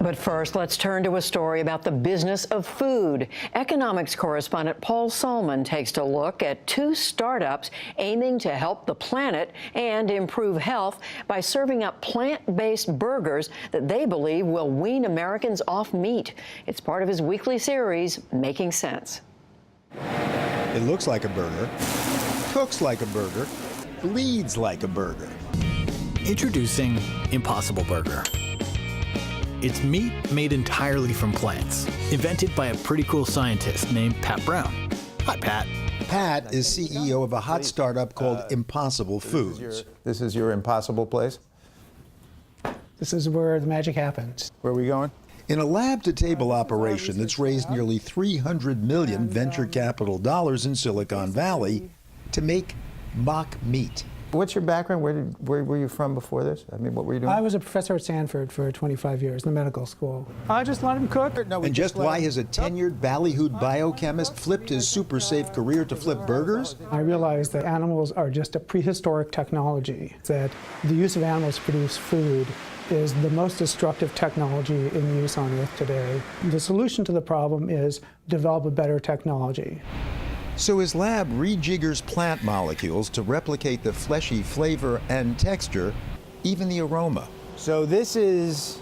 But first, let's turn to a story about the business of food. Economics correspondent Paul Solman takes a look at two startups aiming to help the planet and improve health by serving up plant-based burgers that they believe will wean Americans off meat. It's part of his weekly series, Making Sense. It looks like a burger, cooks like a burger, bleeds like a burger. Introducing Impossible Burger. It's meat made entirely from plants, invented by a pretty cool scientist named Pat Brown. Hi, Pat. Pat is CEO of a hot startup called Impossible Foods. This is your Impossible place? This is where the magic happens. Where are we going? In a lab-to-table operation that's raised nearly $300 million venture capital dollars in Silicon Valley to make mock meat. What's your background? Where were you from before this? I mean, what were you doing? I was a professor at Stanford for 25 years in the medical school. I just let him cook. And just why has a tenured ballyhooed biochemist flipped his super safe career to flip burgers? I realized that animals are just a prehistoric technology, that the use of animals to produce food is the most destructive technology in use on Earth today. The solution to the problem is develop a better technology. So his lab rejiggers plant molecules to replicate the fleshy flavor and texture, even the aroma. So this is,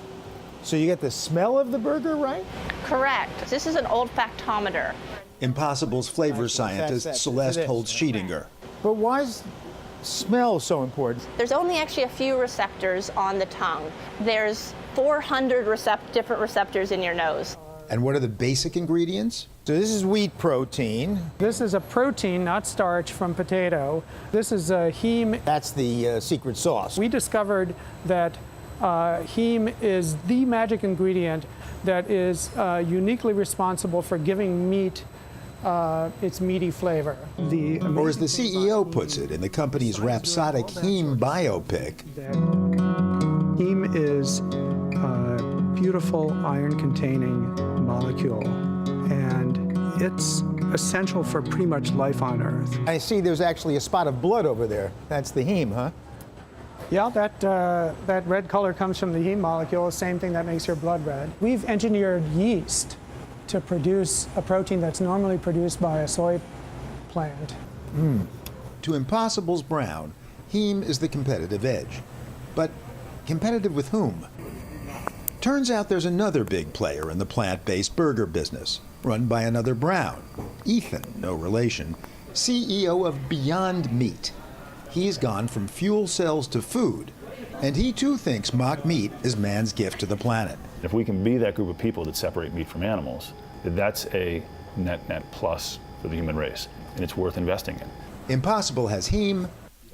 so you get the smell of the burger, right? Correct. This is an olfactometer. Impossible's flavor scientist Celeste Holtz-Scheedinger. But why is smell so important? There's only actually a few receptors on the tongue. There's 400 different receptors in your nose. And what are the basic ingredients? So this is wheat protein. This is a protein, not starch, from potato. This is heme. That's the secret sauce. We discovered that heme is the magic ingredient that is uniquely responsible for giving meat its meaty flavor. Or as the CEO puts it in the company's rhapsodic heme biopic, heme is a beautiful iron-containing molecule, and it's essential for pretty much life on Earth. I see there's actually a spot of blood over there. That's the heme, huh? Yeah, that red color comes from the heme molecule, the same thing that makes your blood red. We've engineered yeast to produce a protein that's normally produced by a soy plant. To Impossible's Brown, heme is the competitive edge. But competitive with whom? Turns out there's another big player in the plant-based burger business, run by another Brown, Ethan, no relation, CEO of Beyond Meat. He's gone from fuel cells to food, and he too thinks mock meat is man's gift to the planet. If we can be that group of people that separate meat from animals, that's a net plus for the human race, and it's worth investing in. Impossible has heme,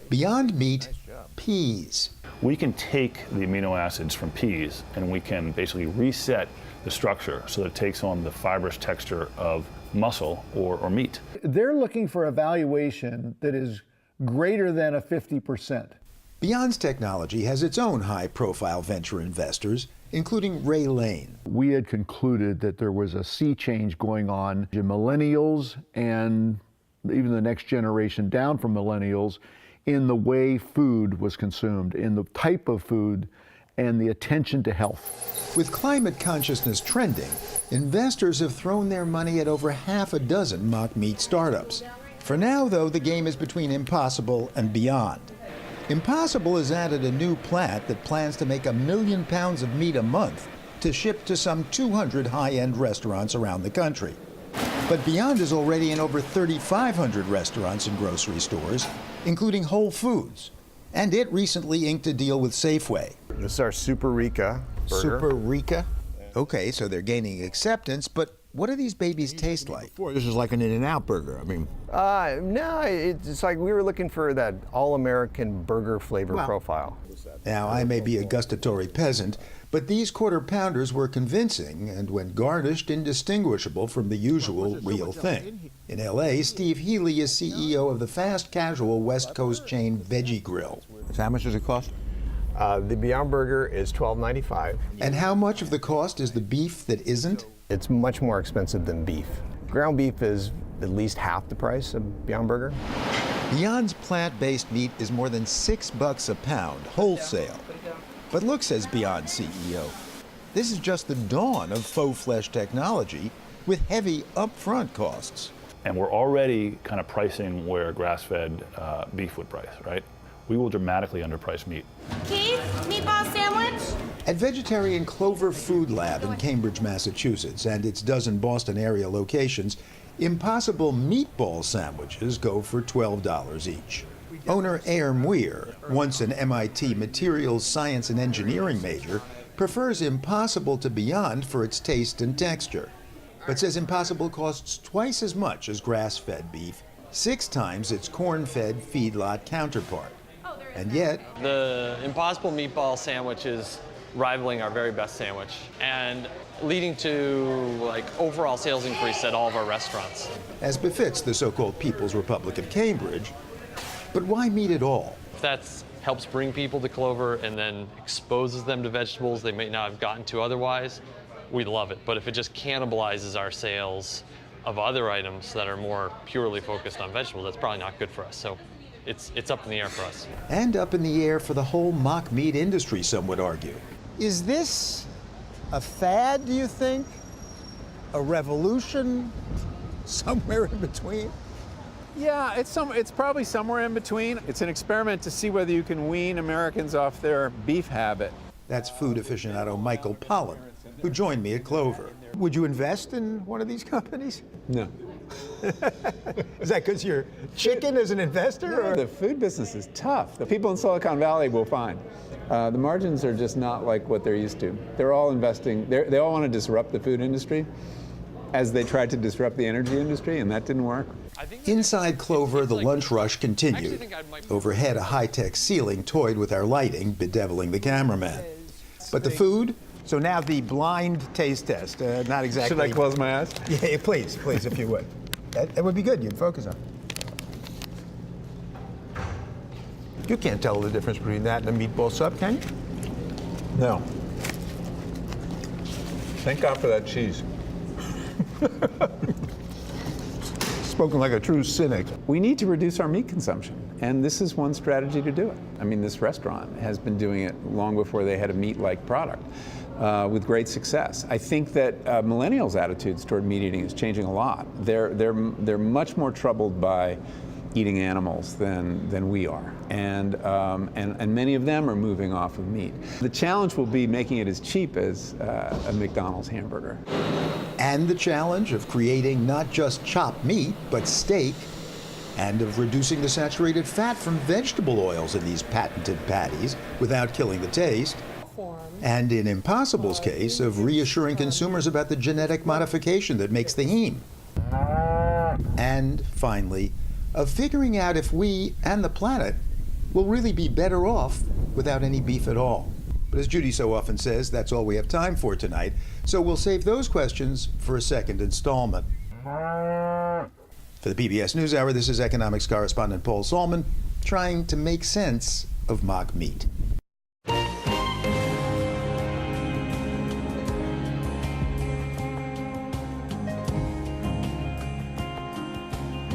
Beyond Meat, peas. We can take the amino acids from peas and we can basically reset the structure so that it takes on the fibrous texture of muscle or meat. They're looking for a valuation that is greater than a 50%. Beyond's technology has its own high-profile venture investors, including Ray Lane. We had concluded that there was a sea change going on in millennials and even the next generation down from millennials in the way food was consumed, in the type of food, and the attention to health. With climate consciousness trending, investors have thrown their money at over half a dozen mock meat startups. For now, though, the game is between Impossible and Beyond. Impossible has added a new plant that plans to make 1 million pounds of meat a month to ship to some 200 high-end restaurants around the country. But Beyond is already in over 3,500 restaurants and grocery stores, including Whole Foods. And it recently inked a deal with Safeway. This is our Super Rica burger. Super Rica? Okay, so they're gaining acceptance, but what do these babies taste like? This is like an In-N-Out burger. I mean, No, it's like we were looking for that all-American burger flavor profile. Now, I may be a gustatory peasant, but these quarter-pounders were convincing and, when garnished, indistinguishable from the usual real thing. In L.A., Steve Healy is CEO of the fast-casual West Coast chain Veggie Grill. so how much does it cost? The Beyond Burger is $12.95. And how much of the cost is the beef that isn't? It's much more expensive than beef. Ground beef is at least half the price of Beyond Burger. Beyond's plant-based meat is more than $6 a pound, wholesale. But look, says Beyond CEO, This is just the dawn of faux flesh technology with heavy upfront costs. And we're already kind of pricing where grass-fed beef would price, right? We will dramatically underprice meat. Keith, meatball sandwich? At Vegetarian Clover Food Lab in Cambridge, Massachusetts, and its dozen Boston area locations, Impossible meatball sandwiches go for $12 each. Owner Ayer Muir, once an MIT materials science and engineering major, prefers Impossible to Beyond for its taste and texture, but says Impossible costs twice as much as grass-fed beef, 6 times its corn-fed feedlot counterpart. And yet, the Impossible meatball sandwich is rivaling our very best sandwich and leading to like overall sales increase at all of our restaurants. as befits the so-called People's Republic of Cambridge, but why meat at all? That helps bring people to Clover and then exposes them to vegetables they may not have gotten to otherwise, we love it. But if it just cannibalizes our sales of other items that are more purely focused on vegetables, that's probably not good for us. So it's up in the air for us. And up in the air for the whole mock meat industry, some would argue. Is this a fad, do you think? A revolution? Somewhere in between? Yeah, it's probably somewhere in between. It's an experiment to see whether you can wean Americans off their beef habit. That's food aficionado Michael Pollan, who joined me at Clover. Would you invest in one of these companies? No. Is that because you're chicken as an investor? Or? The food business is tough. The people in Silicon Valley will find. The margins are just not like what they're used to. They're all investing, they all want to disrupt the food industry as they tried to disrupt the energy industry, and that didn't work. Inside Clover, the lunch rush continued. Overhead, a high-tech ceiling toyed with our lighting, bedeviling the cameraman. But the food? So now the blind taste test, not exactly. Should I close my eyes? Yeah, please, if you would. That would be good, you'd focus on it. You can't tell the difference between that and a meatball sub, can you? No. Thank God for that cheese. Spoken like a true cynic. We need to reduce our meat consumption, and this is one strategy to do it. I mean, this restaurant has been doing it long before they had a meat-like product, with great success. I think that millennials' attitudes toward meat eating is changing a lot. They're much more troubled by eating animals than we are, and many of them are moving off of meat. The challenge will be making it as cheap as a McDonald's hamburger. And the challenge of creating not just chopped meat, but steak, and of reducing the saturated fat from vegetable oils in these patented patties without killing the taste. And in Impossible's case, of reassuring consumers about the genetic modification that makes the heme. And finally, of figuring out if we and the planet will really be better off without any beef at all. But as Judy so often says, that's all we have time for tonight, so we'll save those questions for a second installment. For the PBS NewsHour, this is economics correspondent Paul Solman, trying to make sense of mock meat.